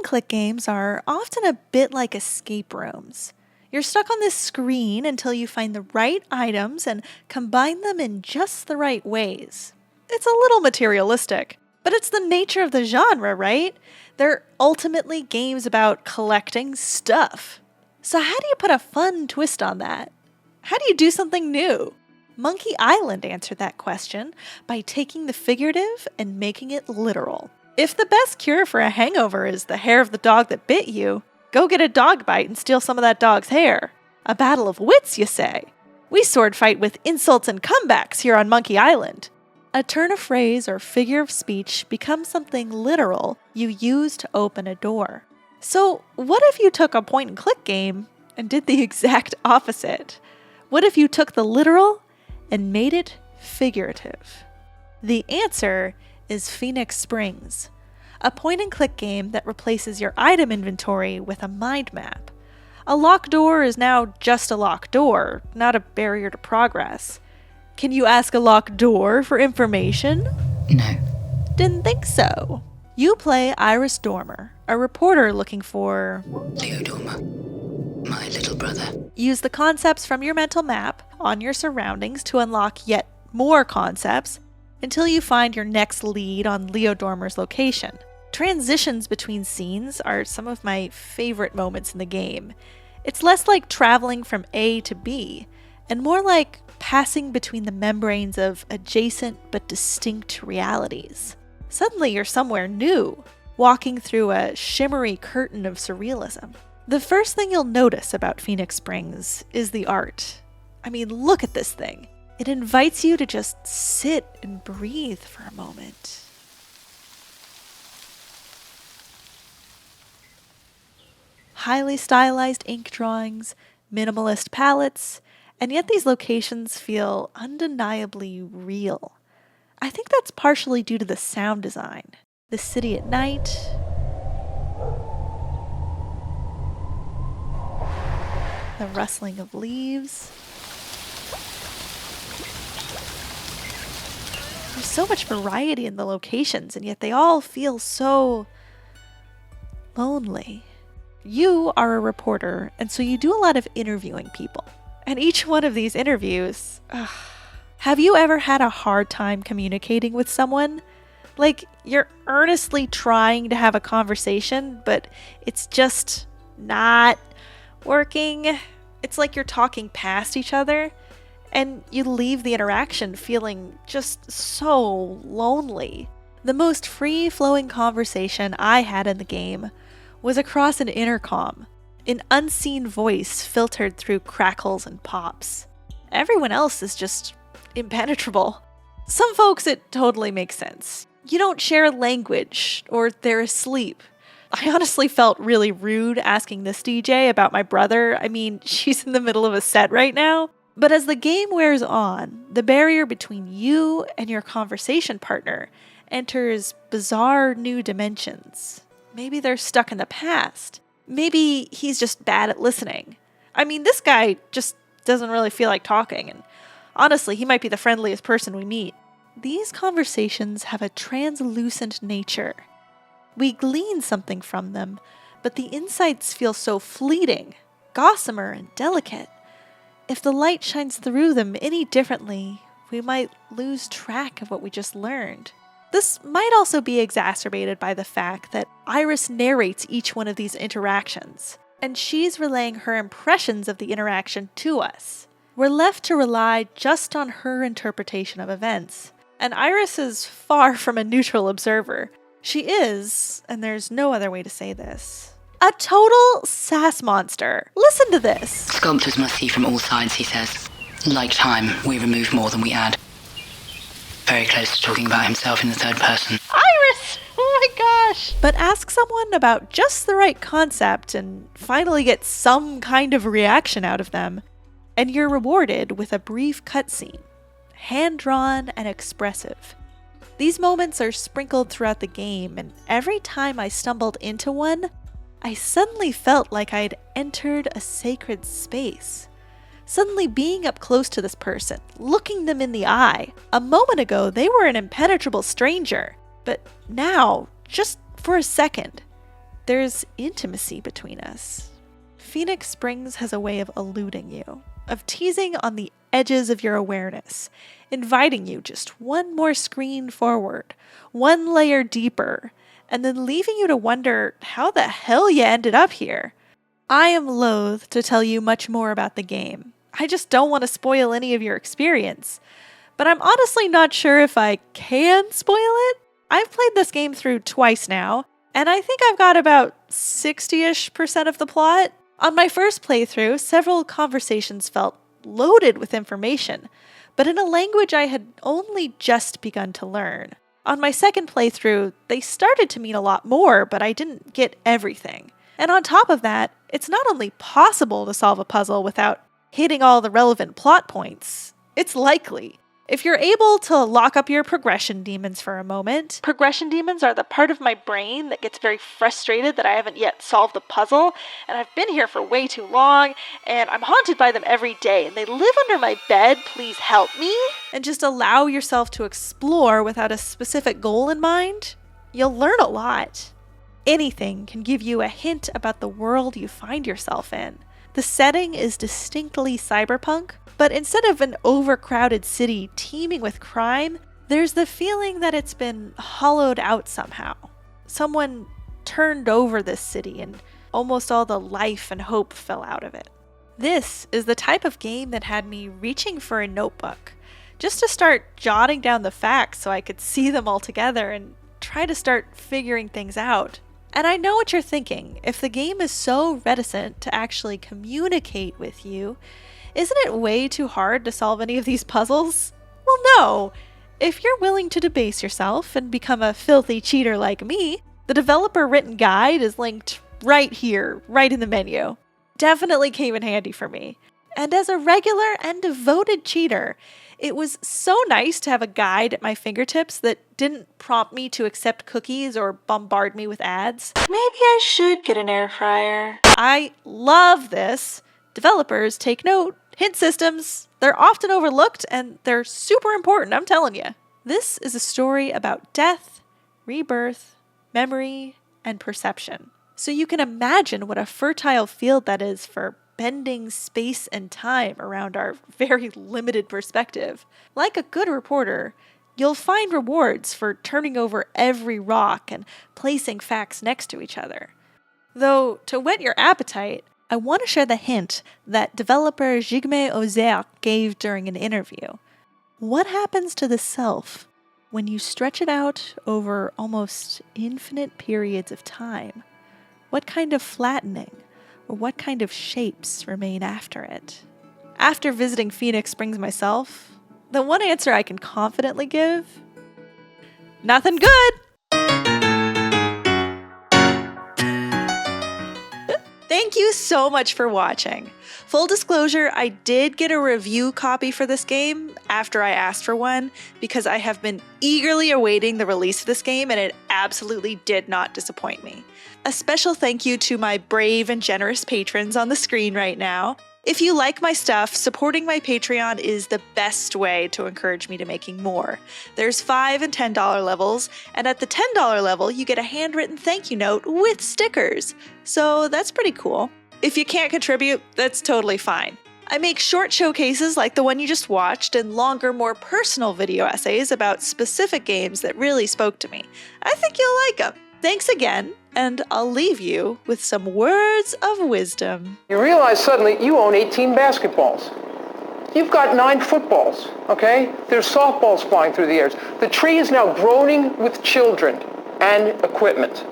point-and-click games are often a bit like escape rooms. You're stuck on this screen until you find the right items and combine them in just the right ways. It's a little materialistic, but it's the nature of the genre, right? They're ultimately games about collecting stuff. So how do you put a fun twist on that? How do you do something new? Monkey Island answered that question by taking the figurative and making it literal. If the best cure for a hangover is the hair of the dog that bit you, go get a dog bite and steal some of that dog's hair. A battle of wits, you say? We sword fight with insults and comebacks here on Monkey Island. A turn of phrase or figure of speech becomes something literal you use to open a door. So what if you took a point-and-click game and did the exact opposite? What if you took the literal and made it figurative? The answer is Phoenix Springs, a point-and-click game that replaces your item inventory with a mind map. A locked door is now just a locked door, not a barrier to progress. Can you ask a locked door for information? No. Didn't think so. You play Iris Dormer, a reporter looking for Leo Dormer, my little brother. Use the concepts from your mental map on your surroundings to unlock yet more concepts until you find your next lead on Leo Dormer's location. Transitions between scenes are some of my favorite moments in the game. It's less like traveling from A to B, and more like passing between the membranes of adjacent but distinct realities. Suddenly you're somewhere new, walking through a shimmery curtain of surrealism. The first thing you'll notice about Phoenix Springs is the art. I mean, look at this thing. It invites you to just sit and breathe for a moment. Highly stylized ink drawings, minimalist palettes, and yet these locations feel undeniably real. I think that's partially due to the sound design. The city at night, the rustling of leaves. There's so much variety in the locations, and yet they all feel so lonely. You are a reporter, and so you do a lot of interviewing people. And each one of these interviews, have you ever had a hard time communicating with someone? Like, you're earnestly trying to have a conversation, but it's just not working. It's like you're talking past each other, and you leave the interaction feeling just so lonely. The most free-flowing conversation I had in the game was across an intercom, an unseen voice filtered through crackles and pops. Everyone else is just impenetrable. Some folks, it totally makes sense. You don't share language, or they're asleep. I honestly felt really rude asking this DJ about my brother. I mean, she's in the middle of a set right now. But as the game wears on, the barrier between you and your conversation partner enters bizarre new dimensions. Maybe they're stuck in the past. Maybe he's just bad at listening. I mean, this guy just doesn't really feel like talking, and honestly, he might be the friendliest person we meet. These conversations have a translucent nature. We glean something from them, but the insights feel so fleeting, gossamer, and delicate. If the light shines through them any differently, we might lose track of what we just learned. This might also be exacerbated by the fact that Iris narrates each one of these interactions, and she's relaying her impressions of the interaction to us. We're left to rely just on her interpretation of events, and Iris is far from a neutral observer. She is, and there's no other way to say this, a total sass monster. Listen to this. Sculptors must see from all sides, he says. Like time, we remove more than we add. Very close to talking about himself in the third person. Iris! Oh my gosh! But ask someone about just the right concept and finally get some kind of reaction out of them, and you're rewarded with a brief cutscene, hand-drawn and expressive. These moments are sprinkled throughout the game, and every time I stumbled into one, I suddenly felt like I'd entered a sacred space. Suddenly being up close to this person, looking them in the eye. A moment ago, they were an impenetrable stranger, but now, just for a second, there's intimacy between us. Phoenix Springs has a way of eluding you, of teasing on the edges of your awareness, inviting you just one more screen forward, one layer deeper, and then leaving you to wonder how the hell you ended up here. I am loath to tell you much more about the game. I just don't want to spoil any of your experience. But I'm honestly not sure if I can spoil it. I've played this game through twice now, and I think I've got about 60-ish% of the plot. On my first playthrough, several conversations felt loaded with information, but in a language I had only just begun to learn. On my second playthrough, they started to mean a lot more, but I didn't get everything. And on top of that, it's not only possible to solve a puzzle without hitting all the relevant plot points, it's likely. If you're able to lock up your progression demons for a moment, progression demons are the part of my brain that gets very frustrated that I haven't yet solved the puzzle, and I've been here for way too long, and I'm haunted by them every day, and they live under my bed, please help me, and just allow yourself to explore without a specific goal in mind, you'll learn a lot. Anything can give you a hint about the world you find yourself in. The setting is distinctly cyberpunk, but instead of an overcrowded city teeming with crime, there's the feeling that it's been hollowed out somehow. Someone turned over this city and almost all the life and hope fell out of it. This is the type of game that had me reaching for a notebook, just to start jotting down the facts so I could see them all together and try to start figuring things out. And I know what you're thinking. If the game is so reticent to actually communicate with you, isn't it way too hard to solve any of these puzzles? Well, no. If you're willing to debase yourself and become a filthy cheater like me, the developer-written guide is linked right here, right in the menu. Definitely came in handy for me. And as a regular and devoted cheater, it was so nice to have a guide at my fingertips that didn't prompt me to accept cookies or bombard me with ads. Maybe I should get an air fryer. I love this. Developers, take note. Hint systems, they're often overlooked and they're super important, I'm telling you. This is a story about death, rebirth, memory, and perception. So you can imagine what a fertile field that is for bending space and time around our very limited perspective. Like a good reporter, you'll find rewards for turning over every rock and placing facts next to each other. Though, to whet your appetite, I want to share the hint that developer Jigme Ozer gave during an interview. What happens to the self when you stretch it out over almost infinite periods of time? What kind of flattening or what kind of shapes remain after it? After visiting Phoenix Springs myself, the one answer I can confidently give: nothing good! Thank you so much for watching. Full disclosure, I did get a review copy for this game after I asked for one because I have been eagerly awaiting the release of this game and it absolutely did not disappoint me. A special thank you to my brave and generous patrons on the screen right now. If you like my stuff, supporting my Patreon is the best way to encourage me to making more. There's $5 and $10 levels, and at the $10 level, you get a handwritten thank you note with stickers. So that's pretty cool. If you can't contribute, that's totally fine. I make short showcases like the one you just watched and longer, more personal video essays about specific games that really spoke to me. I think you'll like them. Thanks again, and I'll leave you with some words of wisdom. You realize suddenly you own 18 basketballs. You've got 9 footballs, okay? There's softballs flying through the air. The tree is now groaning with children and equipment.